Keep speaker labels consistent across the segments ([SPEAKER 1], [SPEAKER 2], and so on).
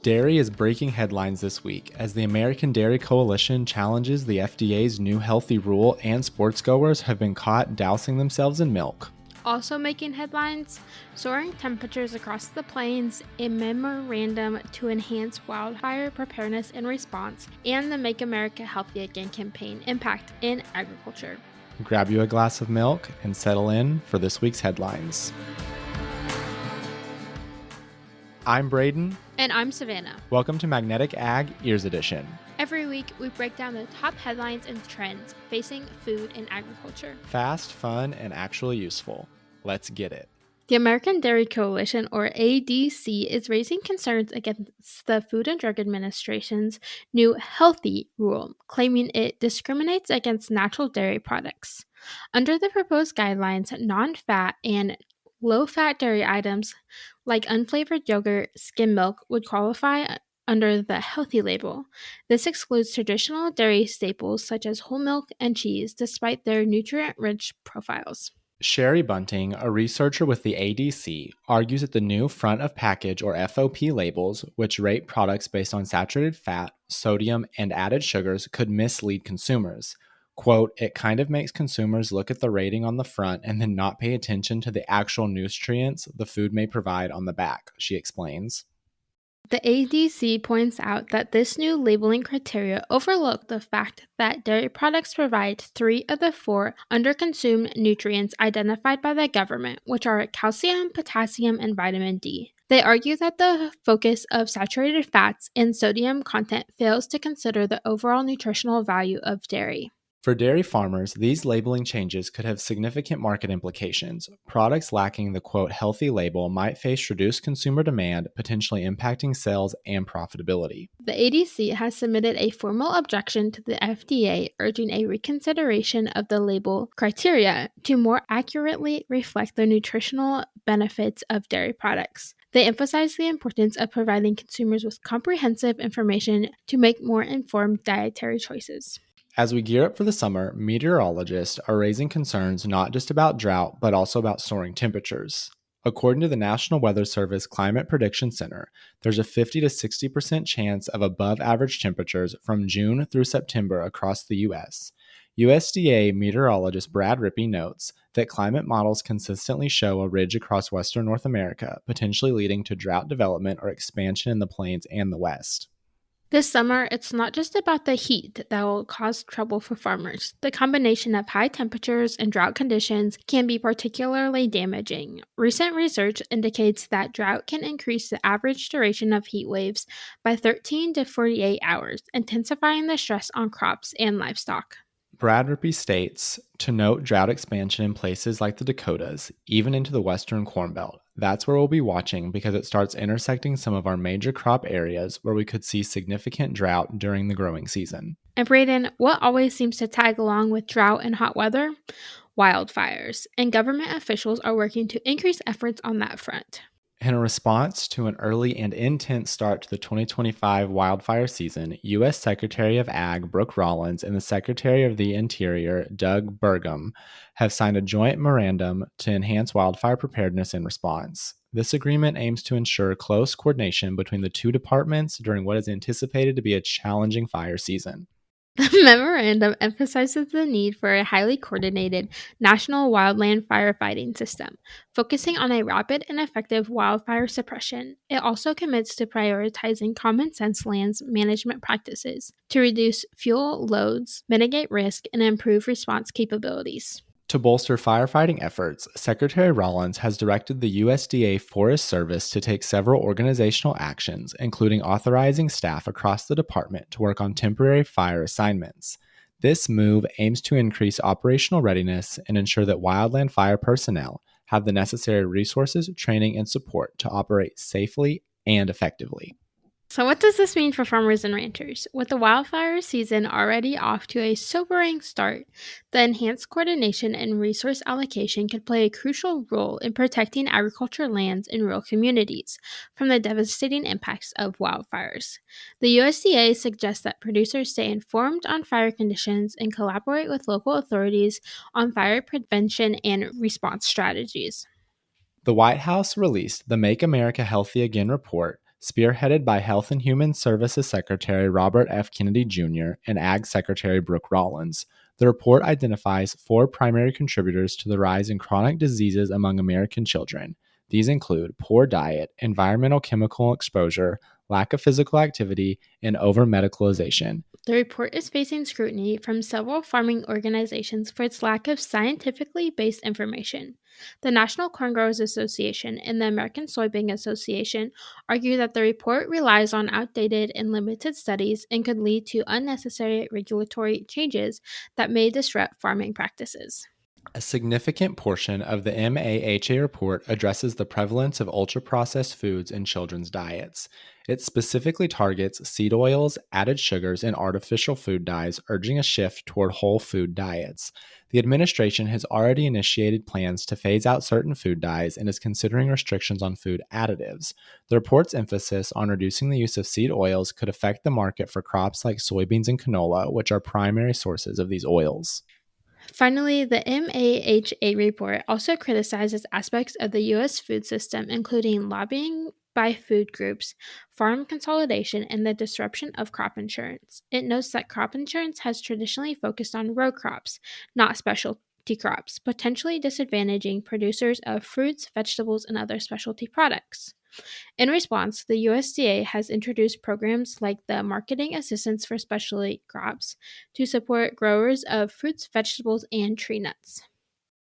[SPEAKER 1] Dairy is breaking headlines this week as the American Dairy Coalition challenges the FDA's new healthy rule, and sportsgoers have been caught dousing themselves in milk.
[SPEAKER 2] Also making headlines, soaring temperatures across the plains, a memorandum to enhance wildfire preparedness and response, and the Make America Healthy Again campaign impact in agriculture.
[SPEAKER 1] Grab you a glass of milk and settle in for this week's headlines. I'm Braeden.
[SPEAKER 2] And I'm Savannah.
[SPEAKER 1] Welcome to Magnetic Ag Ears Edition.
[SPEAKER 2] Every week, we break down the top headlines and trends facing food and agriculture.
[SPEAKER 1] Fast, fun, and actually useful. Let's get it.
[SPEAKER 2] The American Dairy Coalition, or ADC, is raising concerns against the Food and Drug Administration's new healthy rule, claiming it discriminates against natural dairy products. Under the proposed guidelines, non-fat and low-fat dairy items like unflavored yogurt, skim milk would qualify under the healthy label. This excludes traditional dairy staples such as whole milk and cheese, despite their nutrient-rich profiles.
[SPEAKER 1] Sherry Bunting, a researcher with the ADC, argues that the new front of package or FOP labels, which rate products based on saturated fat, sodium, and added sugars, could mislead consumers. Quote, it kind of makes consumers look at the rating on the front and then not pay attention to the actual nutrients the food may provide on the back, she explains.
[SPEAKER 2] The ADC points out that this new labeling criteria overlook the fact that dairy products provide 3 of the 4 underconsumed nutrients identified by the government, which are calcium, potassium, and vitamin D. They argue that the focus of saturated fats and sodium content fails to consider the overall nutritional value of dairy.
[SPEAKER 1] For dairy farmers, these labeling changes could have significant market implications. Products lacking the quote healthy label might face reduced consumer demand, potentially impacting sales and profitability.
[SPEAKER 2] The ADC has submitted a formal objection to the FDA, urging a reconsideration of the label criteria to more accurately reflect the nutritional benefits of dairy products. They emphasize the importance of providing consumers with comprehensive information to make more informed dietary choices.
[SPEAKER 1] As we gear up for the summer, meteorologists are raising concerns not just about drought, but also about soaring temperatures. According to the National Weather Service Climate Prediction Center, there's a 50 to 60% chance of above average temperatures from June through September across the U.S. USDA meteorologist Brad Rippey notes that climate models consistently show a ridge across western North America, potentially leading to drought development or expansion in the plains and the west.
[SPEAKER 2] This summer, it's not just about the heat that will cause trouble for farmers. The combination of high temperatures and drought conditions can be particularly damaging. Recent research indicates that drought can increase the average duration of heat waves by 13 to 48 hours, intensifying the stress on crops and livestock.
[SPEAKER 1] Brad Rippey states, to note drought expansion in places like the Dakotas, even into the western Corn Belt. That's where we'll be watching because it starts intersecting some of our major crop areas where we could see significant drought during the growing season.
[SPEAKER 2] And Braeden, what always seems to tag along with drought and hot weather? Wildfires. And government officials are working to increase efforts on that front.
[SPEAKER 1] In a response to an early and intense start to the 2025 wildfire season, U.S. Secretary of Ag Brooke Rollins and the Secretary of the Interior Doug Burgum have signed a joint memorandum to enhance wildfire preparedness and response. This agreement aims to ensure close coordination between the two departments during what is anticipated to be a challenging fire season.
[SPEAKER 2] The memorandum emphasizes the need for a highly coordinated national wildland firefighting system, focusing on a rapid and effective wildfire suppression. It also commits to prioritizing common sense land management practices to reduce fuel loads, mitigate risk, and improve response capabilities.
[SPEAKER 1] To bolster firefighting efforts, Secretary Rollins has directed the USDA Forest Service to take several organizational actions, including authorizing staff across the department to work on temporary fire assignments. This move aims to increase operational readiness and ensure that wildland fire personnel have the necessary resources, training, and support to operate safely and effectively.
[SPEAKER 2] So what does this mean for farmers and ranchers? With the wildfire season already off to a sobering start, the enhanced coordination and resource allocation could play a crucial role in protecting agriculture lands in rural communities from the devastating impacts of wildfires. The USDA suggests that producers stay informed on fire conditions and collaborate with local authorities on fire prevention and response strategies.
[SPEAKER 1] The White House released the Make America Healthy Again report, spearheaded by Health and Human Services Secretary Robert F. Kennedy Jr. and Ag Secretary Brooke Rollins. The report identifies 4 primary contributors to the rise in chronic diseases among American children. These include poor diet, environmental chemical exposure, lack of physical activity, and over-medicalization.
[SPEAKER 2] The report is facing scrutiny from several farming organizations for its lack of scientifically based information. The National Corn Growers Association and the American Soybean Association argue that the report relies on outdated and limited studies and could lead to unnecessary regulatory changes that may disrupt farming practices.
[SPEAKER 1] A significant portion of the MAHA report addresses the prevalence of ultra-processed foods in children's diets. It specifically targets seed oils, added sugars, and artificial food dyes, urging a shift toward whole food diets. The administration has already initiated plans to phase out certain food dyes and is considering restrictions on food additives. The report's emphasis on reducing the use of seed oils could affect the market for crops like soybeans and canola, which are primary sources of these oils.
[SPEAKER 2] Finally, the MAHA report also criticizes aspects of the U.S. food system, including lobbying by food groups, farm consolidation, and the disruption of crop insurance. It notes that crop insurance has traditionally focused on row crops, not specialty crops, potentially disadvantaging producers of fruits, vegetables, and other specialty products. In response, the USDA has introduced programs like the Marketing Assistance for Specialty Crops to support growers of fruits, vegetables, and tree nuts.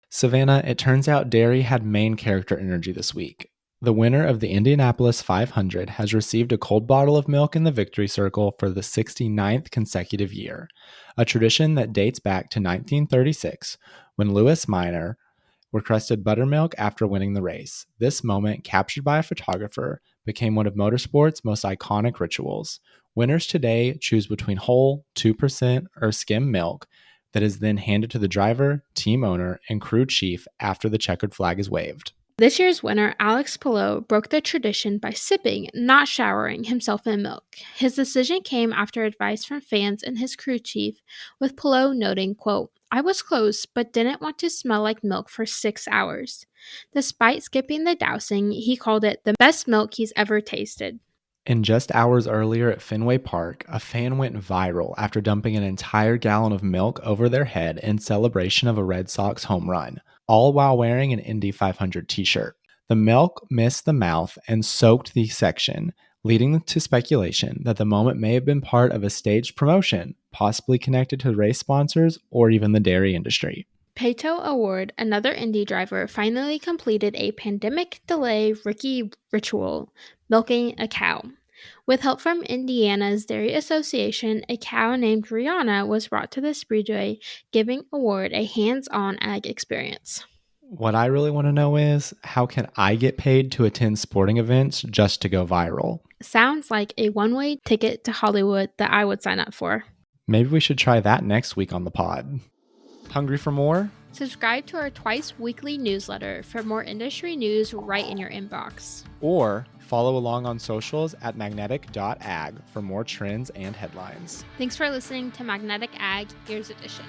[SPEAKER 1] Savannah, it turns out dairy had main character energy this week. The winner of the Indianapolis 500 has received a cold bottle of milk in the victory circle for the 69th consecutive year, a tradition that dates back to 1936 when Lewis Minor requested buttermilk after winning the race. This moment, captured by a photographer, became one of motorsport's most iconic rituals. Winners today choose between whole, 2%, or skim milk that is then handed to the driver, team owner, and crew chief after the checkered flag is waved.
[SPEAKER 2] This year's winner, Alex Pillow, broke the tradition by sipping, not showering, himself in milk. His decision came after advice from fans and his crew chief, with Pillow noting, quote, "I was close, but didn't want to smell like milk for 6 hours." Despite skipping the dousing, he called it the best milk he's ever tasted.
[SPEAKER 1] And just hours earlier at Fenway Park, a fan went viral after dumping an entire gallon of milk over their head in celebration of a Red Sox home run, all while wearing an Indy 500 t-shirt. The milk missed the mouth and soaked the section, leading to speculation that the moment may have been part of a staged promotion, possibly connected to race sponsors or even the dairy industry.
[SPEAKER 2] Pato Award, another Indy driver, finally completed a pandemic delay rookie ritual, milking a cow. With help from Indiana's Dairy Association, a cow named Rihanna was brought to the speedway, giving Award a hands-on ag experience.
[SPEAKER 1] What I really want to know is, how can I get paid to attend sporting events just to go viral?
[SPEAKER 2] Sounds like a one-way ticket to Hollywood that I would sign up for.
[SPEAKER 1] Maybe we should try that next week on the pod. Hungry for more?
[SPEAKER 2] Subscribe to our twice-weekly newsletter for more industry news right in your inbox.
[SPEAKER 1] Or follow along on socials at magnetic.ag for more trends and headlines.
[SPEAKER 2] Thanks for listening to Magnetic Ag Ears Edition.